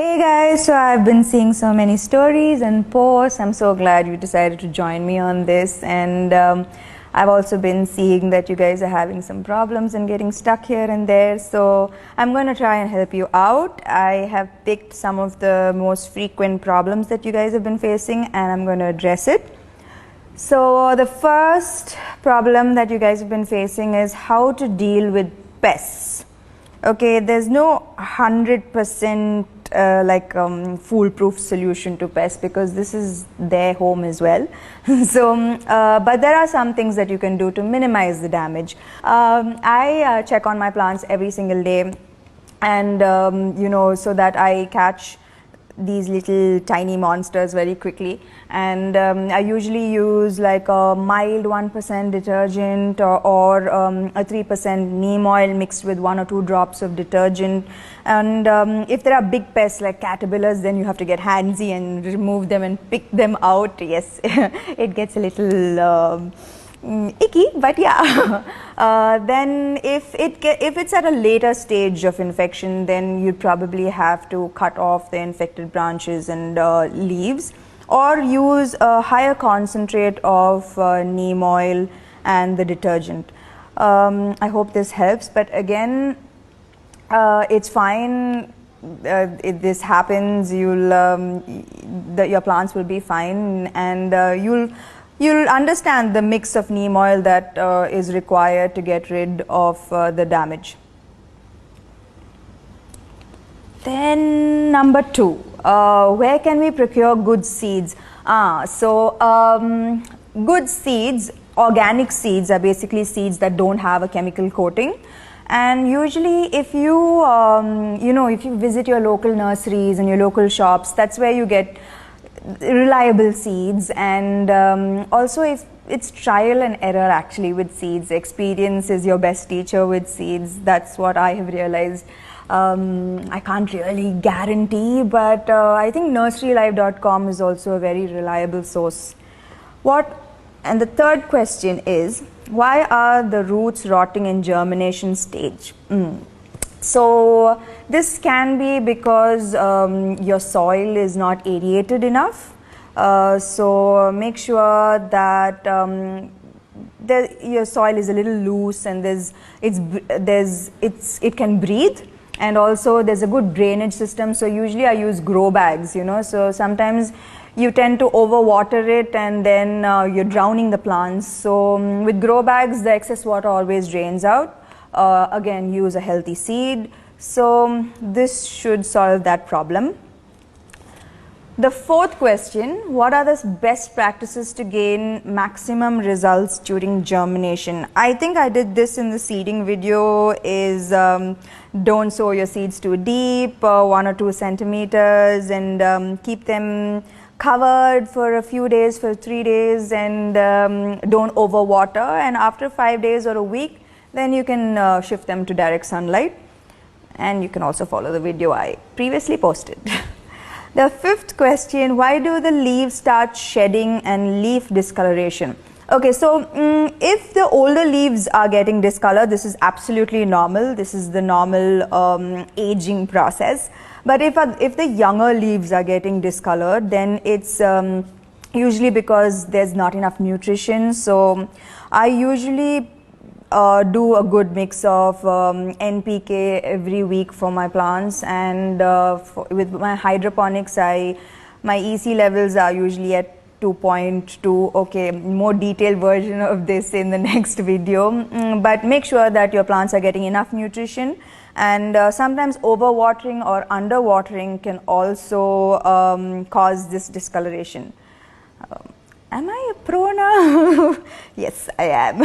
Hey guys, so I've been seeing so many stories and posts. I'm so glad you decided to join me on this, and I've also been seeing that you guys are having some problems and getting stuck here and there, so I'm going to try and help you out. I have picked some of the most frequent problems that you guys have been facing, and I'm going to address it. So the first problem that you guys have been facing is how to deal with pests. Okay, there's no 100% foolproof solution to pests because this is their home as well. But there are some things that you can do to minimize the damage. I check on my plants every single day, and so that I catch these little tiny monsters very quickly, and I usually use like a mild 1% detergent or a 3% neem oil mixed with 1 or 2 drops of detergent. And if there are big pests like caterpillars, then you have to get handsy and remove them and pick them out. Yes, it gets a little icky, but yeah. Then if it's at a later stage of infection, then you'd probably have to cut off the infected branches and leaves, or use a higher concentrate of neem oil and the detergent. I hope this helps, but again, it's fine. If this happens, your plants will be fine, and you'll understand the mix of neem oil that is required to get rid of the damage. Then number 2, where can we procure good seeds? Good seeds, organic seeds, are basically seeds that don't have a chemical coating. And usually if you if you visit your local nurseries and your local shops, that's where you get reliable seeds. And also, if it's trial and error actually with seeds. Experience is your best teacher with seeds. That's what I have realized. I can't really guarantee, but I think nurserylife.com is also a very reliable source. And the third question is, why are the roots rotting in germination stage? So this can be because your soil is not aerated enough. So make sure that your soil is a little loose and it can breathe, and also there's a good drainage system. So usually I use grow bags, so sometimes you tend to overwater it and then you're drowning the plants. So with grow bags, the excess water always drains out. Again, use a healthy seed. So this should solve that problem. The fourth question, what are the best practices to gain maximum results during germination? I think I did this in the seeding video. Is don't sow your seeds too deep, 1 or 2 centimeters, and keep them covered for a few days, for 3 days, and don't overwater. And after 5 days or a week, then you can shift them to direct sunlight. And you can also follow the video I previously posted. The fifth question, why do the leaves start shedding and leaf discoloration? Okay, so if the older leaves are getting discolored, this is absolutely normal. This is the normal aging process. But if the younger leaves are getting discolored, then it's usually because there's not enough nutrition. So I usually do a good mix of NPK every week for my plants, and with my hydroponics, my EC levels are usually at 2.2. Okay, more detailed version of this in the next video, but make sure that your plants are getting enough nutrition. And sometimes overwatering or underwatering can also cause this discoloration. Am I a pro now? Yes, I am.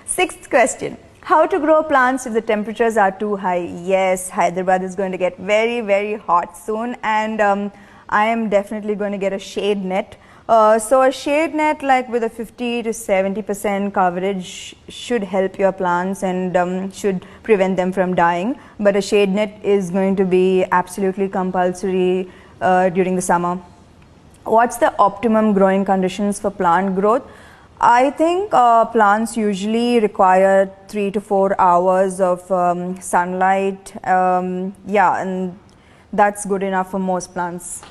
Sixth question, how to grow plants if the temperatures are too high? Yes, Hyderabad is going to get very, very hot soon, and I am definitely going to get a shade net. So a shade net like with a 50 to 70% coverage should help your plants and should prevent them from dying. But a shade net is going to be absolutely compulsory during the summer. What's the optimum growing conditions for plant growth? I think plants usually require 3 to 4 hours of sunlight. And that's good enough for most plants.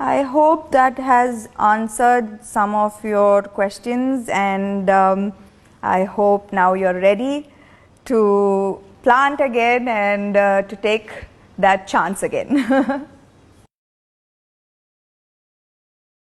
I hope that has answered some of your questions, and I hope now you're ready to plant again and to take that chance again.